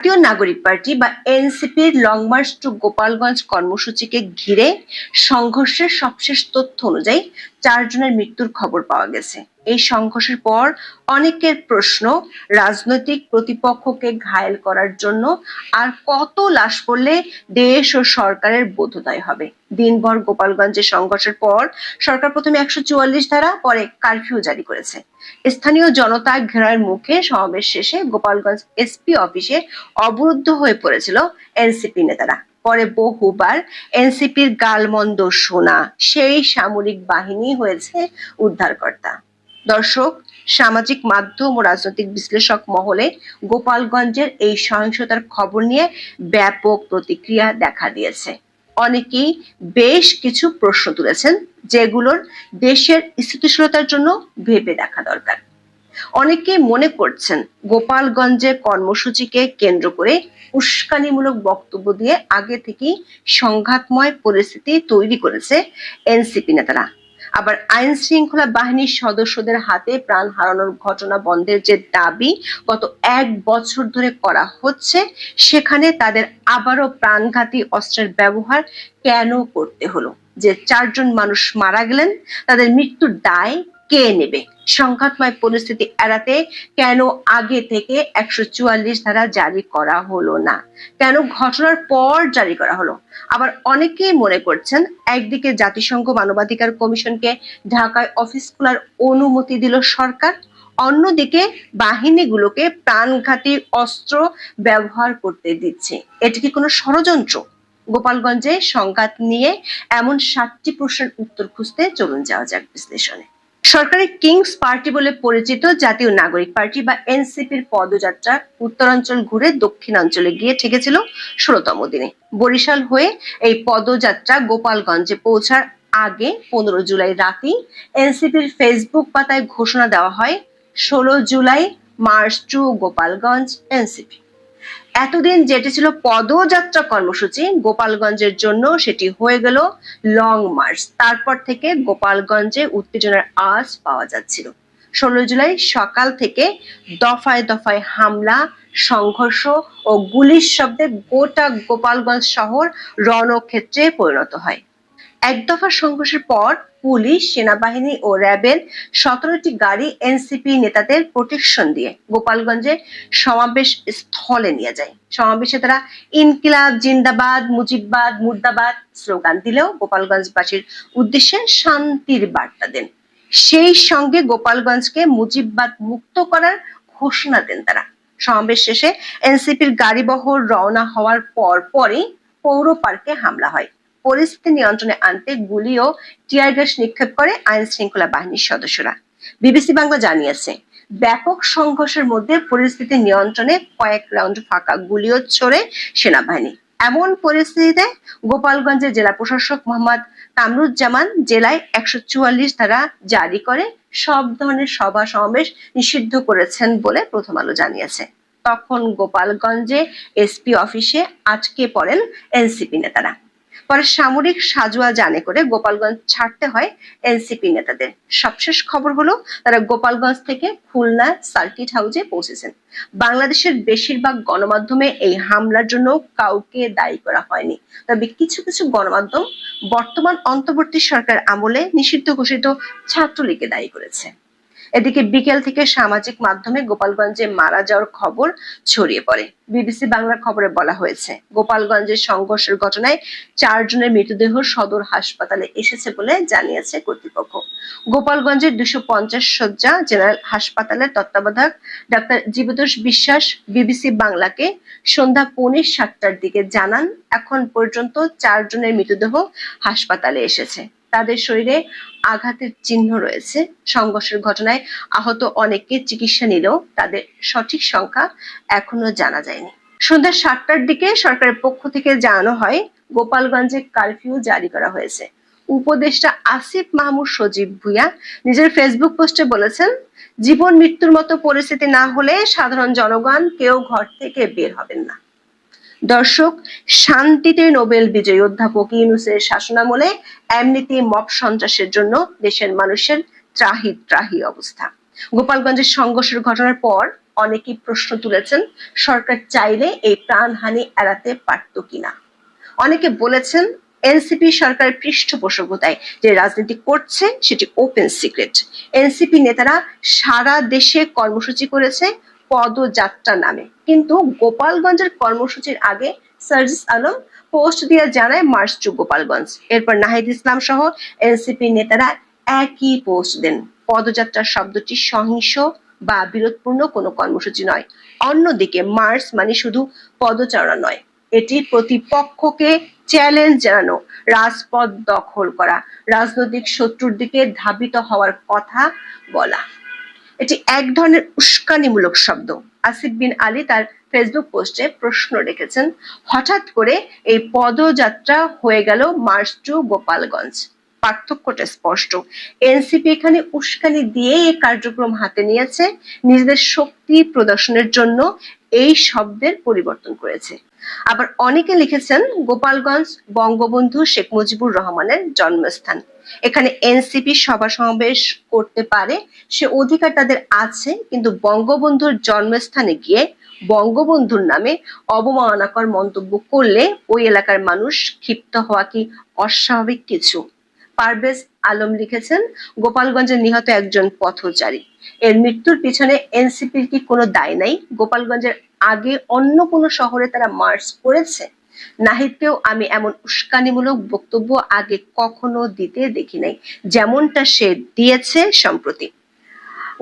জাতীয় নাগরিক পার্টি বা এনসিপির লং মার্চ টু গোপালগঞ্জ কর্মসূচিকে ঘিরে সংঘর্ষের সবশেষ তথ্য অনুযায়ী 4 জনের মৃত্যুর খবর পাওয়া গেছে। এই সংঘর্ষের পর অনেকের প্রশ্ন, রাজনৈতিক প্রতিপক্ষকে ঘায়েল করার জন্য আর কত লাশ পড়লে দেশ ও সরকারের বোধোদয় হবে। দিনভর গোপালগঞ্জে সংঘর্ষের পর সরকার প্রথমে 144 ধারা, পরে কারফিউ জারি করেছে। স্থানীয় জনতা ঘেরার মুখে সমাবেশ শেষে গোপালগঞ্জ এসপি অফিসে অবরুদ্ধ হয়ে পড়েছিল এনসিপি নেতারা। পরে বহুবার এনসিপির গালমন্দ শোনা সেই সামরিক বাহিনী হয়েছে উদ্ধারকর্তা। দর্শক, সামাজিক মাধ্যম ও রাজনৈতিক বিশ্লেষক মহলে গোপালগঞ্জের এই সহিংসতার খবর নিয়ে ব্যাপক প্রতিক্রিয়া দেখা দিয়েছে। অনেকেই বেশ কিছু প্রশ্ন তুলেছেন, যেগুলোর দেশের স্থিতিশীলতার জন্য ভেবে দেখা দরকার। অনেকে মনে করছেন গোপালগঞ্জে কর্মসূচিকে কেন্দ্র করে উস্কানিমূলক বক্তব্য দিয়ে আগে থেকেই সংঘাতময় পরিস্থিতি তৈরি করেছে এনসিপি নেতারা। আবার আইন শৃঙ্খলা বাহিনীর সদস্যদের হাতে প্রাণ হারানোর ঘটনা বন্ধের যে দাবি গত 1 বছর ধরে করা হচ্ছে, সেখানে তাদের আবারও প্রাণঘাতী অস্ত্রের ব্যবহার কেন করতে হলো? যে 4 জন মানুষ মারা গেলেন, তাদের মৃত্যুর দায় কে নেবে? সংঘাতময় পরিস্থিতি এড়াতে কেন আগে থেকে 144 ধারা জারি করা হলো না? কেন ঘটনার পর জারি করা হলো? আবার অনেকেই মনে করছেন, একদিকে জাতিসংঘ মানবাধিকার কমিশনকে ঢাকায় অফিস খোলার অনুমতি দিল সরকার, অন্যদিকে বাহিনীগুলোকে প্রাণঘাতী অস্ত্র ব্যবহার করতে দিচ্ছে। এটি কি কোনো ষড়যন্ত্র? গোপালগঞ্জে সংঘাত নিয়ে এমন 7টি প্রশ্নের উত্তর খুঁজতে চলুন যাওয়া যাক বিশ্লেষণে। সরকারি কিংস পার্টি বলে পরিচিত জাতীয় নাগরিক পার্টি বা এনসিপির পদযাত্রা উত্তরাঞ্চল ঘুরে দক্ষিণাঞ্চলে গিয়ে ঠেকেছিল 16তম দিনে। বরিশাল হয়ে এই পদযাত্রা গোপালগঞ্জে পৌঁছার আগে 15 জুলাই রাতেই এনসিপির ফেসবুক পাতায় ঘোষণা দেওয়া হয় 16 July march to Gopalganj NCP. এতদিন যেটি ছিল পদযাত্রা কর্মসূচি, গোপালগঞ্জের জন্য সেটি হয়ে গেল লং মার্চ। তারপর থেকে গোপালগঞ্জে উত্তেজনার আওয়াজ পাওয়া যাচ্ছিল। 16 জুলাই সকাল থেকে দফায় দফায় হামলা, সংঘর্ষ ও গুলির শব্দে গোটা গোপালগঞ্জ শহর রণক্ষেত্রে পরিণত হয়। এক দফা সংঘর্ষের পর পুলিশ, সেনাবাহিনী ও র্যাবের 17টি গাড়ি এনসিপি নেতাদের প্রোটেকশন দিয়ে গোপালগঞ্জে সমাবেশ স্থলে নিয়ে যায়। সমাবেশে তারা ইনকিলাব জিন্দাবাদ, মুজিববাদ মুর্দাবাদ স্লোগান দিলেও গোপালগঞ্জবাসীর উদ্দেশ্যে শান্তির বার্তা দেন। সেই সঙ্গে গোপালগঞ্জকে মুজিববাদ মুক্ত করার ঘোষণা দেন তারা। সমাবেশ শেষে এনসিপির গাড়িবহর রওনা হওয়ার পরই পৌর পার্কে হামলা হয়। পরিস্থিতি নিয়ন্ত্রণে আনতে গুলি ও টিয়ার গ্যাস নিক্ষেপ করে আইন শৃঙ্খলা বাহিনীর সদস্যরা। বিবিসি বাংলা জানিয়েছে, ব্যাপক সংঘর্ষের মধ্যে পরিস্থিতি নিয়ন্ত্রণে কয়েক রাউন্ড ফাঁকা গুলিও ছোড়ে সেনাবাহিনী। এমন পরিস্থিতিতে গোপালগঞ্জের জেলা প্রশাসক মোহাম্মদ কামরুজ্জামান জেলায় 144 ধারা জারি করে সব ধরনের সভা সমাবেশ নিষিদ্ধ করেছেন বলে প্রথম আলো জানিয়েছে। তখন গোপালগঞ্জে এসপি অফিসে আটকে পড়েন এনসিপি নেতারা। পরে সামরিক সাজোয়া জানে করে গোপালগঞ্জ ছাড়তে হয় এনসিপি নেতাদের। সবশেষ খবর হলো, তারা গোপালগঞ্জ থেকে খুলনা সার্কিট হাউসে পৌঁছেছেন। বাংলাদেশের বেশিরভাগ গণমাধ্যমে এই হামলার জন্য কাউকে দায়ী করা হয়নি, তবে কিছু কিছু গণমাধ্যম বর্তমান অন্তর্বর্তী সরকার আমলে নিষিদ্ধ ঘোষিত ছাত্রলীগকে দায়ী করেছে। এদিকে বিকেল থেকে সামাজিক মাধ্যমে গোপালগঞ্জে মারা যাওয়ার খবর ছড়িয়ে পড়ে। বিবিসি বাংলার খবরে বলা হয়েছে, গোপালগঞ্জের সংঘর্ষের ঘটনায় 4 জনের মৃতদেহ সদর হাসপাতালে এসেছে বলে জানিয়েছে কর্তৃপক্ষ। গোপালগঞ্জের 250 শয্যা জেনারেল হাসপাতালের তত্ত্বাবধায়ক ডাক্তার জীবতোষ বিশ্বাস বিবিসি বাংলাকে সন্ধ্যা 7:45টার দিকে জানান, এখন পর্যন্ত 4 জনের মৃতদেহ হাসপাতালে এসেছে। তাদের শরীরে আঘাতের চিহ্ন রয়েছে। সংঘর্ষের ঘটনায় আহত অনেককে চিকিৎসা নিলেও তাদের সঠিক সংখ্যা এখনো জানা যায়নি। সন্ধ্যা 7টার দিকে সরকারের পক্ষ থেকে জানানো হয়, গোপালগঞ্জে কারফিউ জারি করা হয়েছে। উপদেষ্টা আসিফ মাহমুদ সজীব ভুঁইয়া নিজের ফেসবুক পোস্টে বলেছেন, জীবন মৃত্যুর মতো পরিস্থিতি না হলে সাধারণ জনগণ কেউ ঘর থেকে বের হবেন না। দর্শক, শান্তিতে নোবেল বিজয়ী অধ্যাপক ইউনূসের শাসনামলে এমনিতেই মব সন্ত্রাসের জন্য দেশের মানুষের ত্রাহি ত্রাহি অবস্থা। গোপালগঞ্জের সংঘর্ষের ঘটনার পর অনেকেই প্রশ্ন তুলেছেন সরকার চাইলে এই প্রাণহানি এড়াতে পারত কিনা। অনেকে বলেছেন এনসিপি সরকারের পৃষ্ঠপোষকতায় যে রাজনীতি করছে সেটি ওপেন সিক্রেট। এনসিপি নেতারা সারা দেশে কর্মসূচি করেছে পদযাত্রা নামে, কিন্তু গোপালগঞ্জের কর্মসূচির আগে সার্জিস আলম পোস্ট দিয়ে জানায় মার্চ টু গোপালগঞ্জ। এরপর নাহিদ ইসলাম সহ এনসিপি নেতারা একই পোস্ট দেন। পদযাত্রা শব্দটি সহিংস বা বিরোধপূর্ণ কোনো কর্মসূচি নয়। অন্যদিকে মার্চ মানে শুধু পদচারণা নয়, এটি প্রতিপক্ষকে চ্যালেঞ্জ জানানো, রাজপথ দখল করা, রাজনৈতিক শত্রুর দিকে ধাবিত হওয়ার কথা বলা। এটি এক ধরনের উস্কানিমূলক শব্দ। আসিফ বিন আলী তার ফেসবুক পোস্টে প্রশ্ন রেখেছেন, হঠাৎ করে এই পদযাত্রা হয়ে গেল মার্চ টু গোপালগঞ্জ। পার্থক্যটা স্পষ্ট। এনসিপি এখানে উস্কানি দিয়ে এই কার্যক্রম হাতে নিয়েছে, নিজেদের শক্তি প্রদর্শনের জন্য এই শব্দের পরিবর্তন করেছে। আবার অনেকে লিখেছেন গোপালগঞ্জ বঙ্গবন্ধু শেখ মুজিবুর রহমানের জন্মস্থান, এখানে এনসিপি সভা সমাবেশ করতে পারে, সে অধিকার তাদের আছে, কিন্তু বঙ্গবন্ধুর জন্মস্থানে গিয়ে বঙ্গবন্ধুর নামে অবমাননাকর মন্তব্য করলে ওই এলাকার মানুষ ক্ষিপ্ত হওয়া কি অস্বাভাবিক কিছু? পারভেজ আলম লিখেছেন, গোপালগঞ্জে নিহত একজন পথচারী, এর মৃত্যুর পিছনে এনসিপির কি কোনো দায় নাই? গোপালগঞ্জের আগে অন্য কোনো শহরে তারা মার্চ করেছে? নাহিদকেও আমি এমন উস্কানিমূলক বক্তব্য আগে কখনো দিতে দেখি নাই, যেমনটা সে দিয়েছে সম্প্রতি।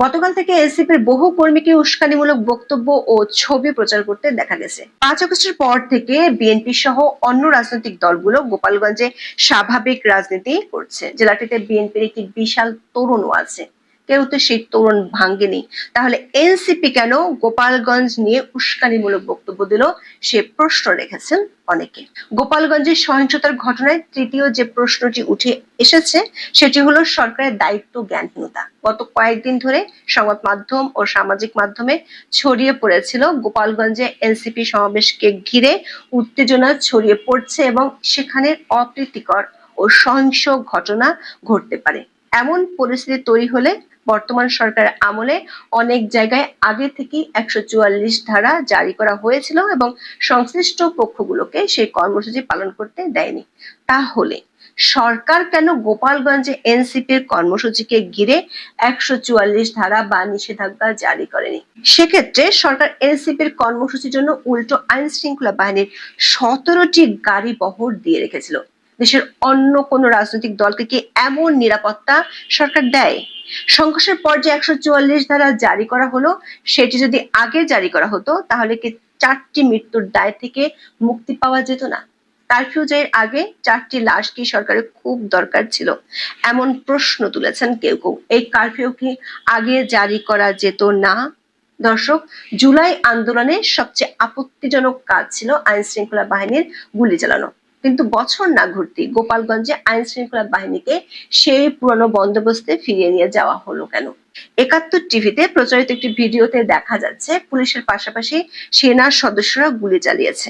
গতকাল থেকে এনসিপির বহু কর্মীকে উস্কানিমূলক বক্তব্য ও ছবি প্রচার করতে দেখা গেছে। 5 আগস্টের পর থেকে বিএনপি সহ অন্য রাজনৈতিক দলগুলো গোপালগঞ্জে স্বাভাবিক রাজনীতি করছে। জেলাটিতে বিএনপির একটি বিশাল তোরণও আছে, কেউ তো সেই তোরণ ভাঙ্গেনি। তাহলে এনসিপি কেন গোপালগঞ্জ নিয়ে উস্কানিমূলক বক্তব্য দিল, সে প্রশ্ন রেখেছেন অনেকে। গোপালগঞ্জের সহিংসতার ঘটনায় তৃতীয় যে প্রশ্নটি উঠে এসেছে সেটি হলো সরকারের দায়িত্ব জ্ঞানহীনতা। গত কয়েকদিন ধরে সংবাদ মাধ্যম ও সামাজিক মাধ্যমে ছড়িয়ে পড়েছিল গোপালগঞ্জে এনসিপি সমাবেশকে ঘিরে উত্তেজনা ছড়িয়ে পড়ছে এবং সেখানে অপ্রীতিকর ও সহিংস ঘটনা ঘটতে পারে। এমন পরিস্থিতি তৈরি হলে বর্তমান সরকারের আমলে অনেক জায়গায় আগে থেকেই 144 ধারা জারি করা হয়েছিল এবং সংশ্লিষ্ট পক্ষগুলোকে সেই কর্মসূচি পালন করতে দেয়নি। তাহলে সরকার কেন গোপালগঞ্জে এনসিপির কর্মসূচিকে ঘিরে 144 ধারা বা নিষেধাজ্ঞা জারি করেনি? সেক্ষেত্রে সরকার এনসিপির কর্মসূচির জন্য উল্টো আইন শৃঙ্খলা বাহিনীর 17টি গাড়ি বহর দিয়ে রেখেছিল। দেশের অন্য কোন রাজনৈতিক দলকে কি এমন নিরাপত্তা সরকার দেয়? সংঘর্ষের পর যে 144 ধারা জারি করা হলো, সেটি যদি আগে জারি করা হতো তাহলে কি 4টি মৃত্যুর দায় থেকে মুক্তি পাওয়া যেত না? কারফিউ জারির আগে 4টি লাশ কি সরকারের খুব দরকার ছিল? এমন প্রশ্ন তুলেছেন কেউ কেউ। এই কারফিউ কি আগে জারি করা যেত না? দর্শক, জুলাই আন্দোলনে সবচেয়ে আপত্তিজনক কাজ ছিল আইন শৃঙ্খলা বাহিনীর গুলি চালানো, কিন্তু বছর না ঘুরতেই গোপালগঞ্জে আইন শৃঙ্খলা বাহিনীকে সেই পুরনো বন্দোবস্তে ফিরিয়ে নিয়ে যাওয়া হলো কেন? 71 টিভিতে প্রচারিত একটি ভিডিওতে দেখা যাচ্ছে পুলিশের পাশাপাশি সেনার সদস্যরা গুলি চালিয়েছে।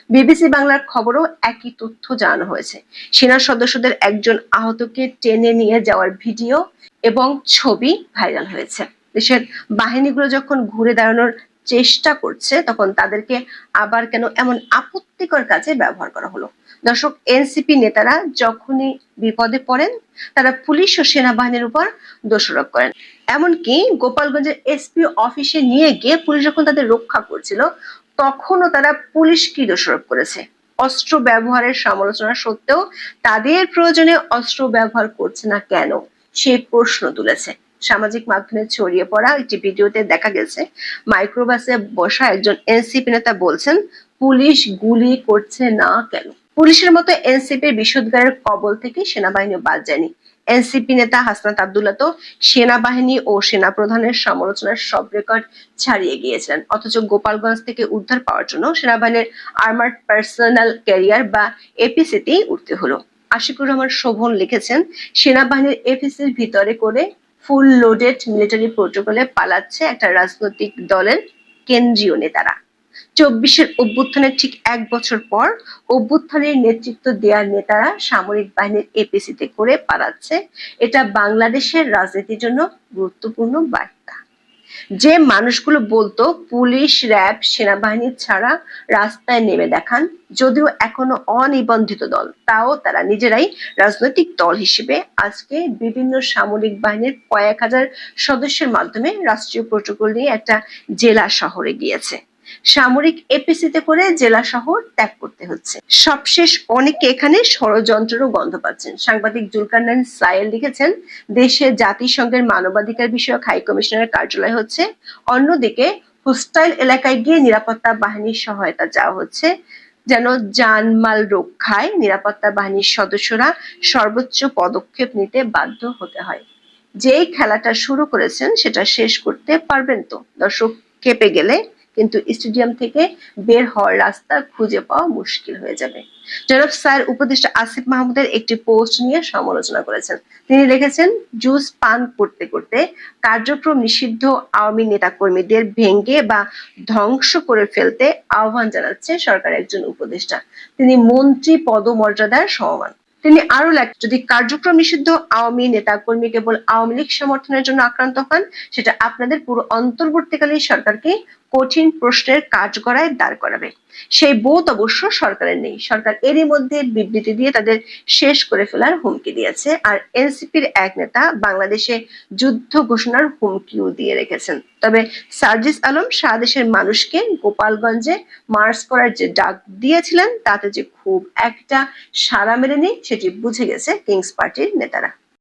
বিবিসি বাংলার খবরও একই তথ্য জানানো হয়েছে। সেনা সদস্যদের একজন আহতকে টেনে নিয়ে যাওয়ার ভিডিও এবং ছবি ভাইরাল হয়েছে। দেশের বাহিনীগুলো যখন ঘুরে দাঁড়ানোর চেষ্টা করছে তখন তাদেরকে আবার কেন এমন আপত্তিকর কাজে ব্যবহার করা হলো? দর্শক, এনসিপি নেতারা যখনই বিপদে পড়েন তারা পুলিশ ও সেনাবাহিনীর উপর দোষারোপ করেন। এমনকি গোপালগঞ্জের এসপি অফিসে নিয়ে গিয়ে পুলিশ যখন তাদের রক্ষা করছিল তখনও তারা পুলিশকে দোষারোপ করেছে। অস্ত্র ব্যবহারের সমালোচনা সত্ত্বেও তাদের প্রয়োজনে অস্ত্র ব্যবহার করছে না কেন, সে প্রশ্ন তুলেছে। সামাজিক মাধ্যমে ছড়িয়ে পড়া একটি ভিডিওতে দেখা গেছে মাইক্রোবাসে বসা একজন এনসিপি নেতা বলছেন, পুলিশ গুলি করছে না কেন? পুলিশের মতো এনসিপির বিষোদ্গারের কবল থেকে সেনাবাহিনী বাদ যায়নি। এনসিপি নেতা হাসনাত আব্দুল্লাহ তো সেনাবাহিনী ও সেনাপ্রধানের সমালোচনার সব রেকর্ড ছাড়িয়ে গিয়েছিলেন, অথচ গোপালগঞ্জ থেকে উদ্ধার পাওয়ার জন্য সেনাবাহিনীর আর্মার্ড পার্সোনাল ক্যারিয়ার বা এপিসিতেই উঠতে হলো। আশিকুর রহমান শোভন লিখেছেন, সেনাবাহিনীর এপিসির ভিতরে করে ফুল লোডেড মিলিটারি প্রোটোকলে পালাচ্ছে একটা রাজনৈতিক দলের কেন্দ্রীয় নেতারা। 24-এর অভ্যুত্থানের ঠিক 1 বছর পর অভ্যুত্থানের নেতৃত্ব দেওয়ার নেতারা সামরিক বাহিনীর এপিসিতে করে পালাচ্ছে। এটা বাংলাদেশের রাজনীতির জন্য গুরুত্বপূর্ণ বার্তা। যে মানুষগুলো বলতো পুলিশ, র্যাব, সেনাবাহিনী ছাড়া রাস্তায় নেমে দেখান, যদিও এখনো অনিবন্ধিত দল, তাও তারা নিজেরাই রাজনৈতিক দল হিসেবে আজকে বিভিন্ন সামরিক বাহিনীর কয়েক হাজার সদস্যের মাধ্যমে রাষ্ট্রীয় প্রোটোকল নিয়ে একটা জেলা শহরে গিয়েছে। সামরিক এপিসিতে করে জেলা শহর ত্যাগ করতে হচ্ছে। সবশেষ অনেকে এখানে ষড়যন্ত্রেরও গন্ধ পাচ্ছেন। সাংবাদিক জুলকারনাইন সায়েল লিখেছেন, দেশে জাতিসংঘের মানবাধিকার বিষয়ক হাই কমিশনারের কার্যালয় হচ্ছে, অন্যদিকে হোস্টাইল এলাকায় গিয়ে নিরাপত্তা বাহিনীর সহায়তা চাওয়া হচ্ছে, যেন জানমাল রক্ষায় নিরাপত্তা বাহিনীর সদস্যরা সর্বোচ্চ পদক্ষেপ নিতে বাধ্য হতে হয়। যেই খেলাটা শুরু করেছেন সেটা শেষ করতে পারবেন তো? দর্শক, খেপে গেলে কিন্তু স্টেডিয়াম থেকে বের হওয়ার রাস্তা খুঁজে পাওয়া মুশকিল হয়ে যাবে। জনাব স্যার উপদেষ্টা আসিফ মাহমুদের একটি পোস্ট নিয়ে সমালোচনা করেছেন। তিনি লিখেছেন, জুস পান করতে করতে কার্যক্রম নিষিদ্ধ আওয়ামী নেতাকর্মীদের ভেঙে বা ধ্বংস করে ফেলতে আহ্বান জানাচ্ছে সরকারের একজন উপদেষ্টা। তিনি মন্ত্রী পদমর্যাদার সমমান। তিনি আরো লেখেন, যদি কার্যক্রম নিষিদ্ধ আওয়ামী নেতাকর্মী কেবল আওয়ামী লীগ সমর্থনের জন্য আক্রান্ত হন, সেটা আপনাদের পুরো অন্তর্বর্তীকালীন সরকারকে কঠিন প্রশ্নের কাঠগড়ায় দাঁড় করাবে। সেই বোধ অবশ্য সরকারের নেই। সরকার এরই মধ্যে বিবৃতি দিয়ে তাদের শেষ করে ফেলার হুমকি দিয়েছে। আর এনসিপির এক নেতা বাংলাদেশে যুদ্ধ ঘোষণার হুমকিও দিয়ে রেখেছেন। তবে সার্জিস আলম সারা দেশের মানুষকে গোপালগঞ্জে মার্চ করার যে ডাক দিয়েছিলেন, তাতে যে খুব একটা সাড়া মেলেনি সেটি বুঝে গেছে কিংস পার্টির নেতারা।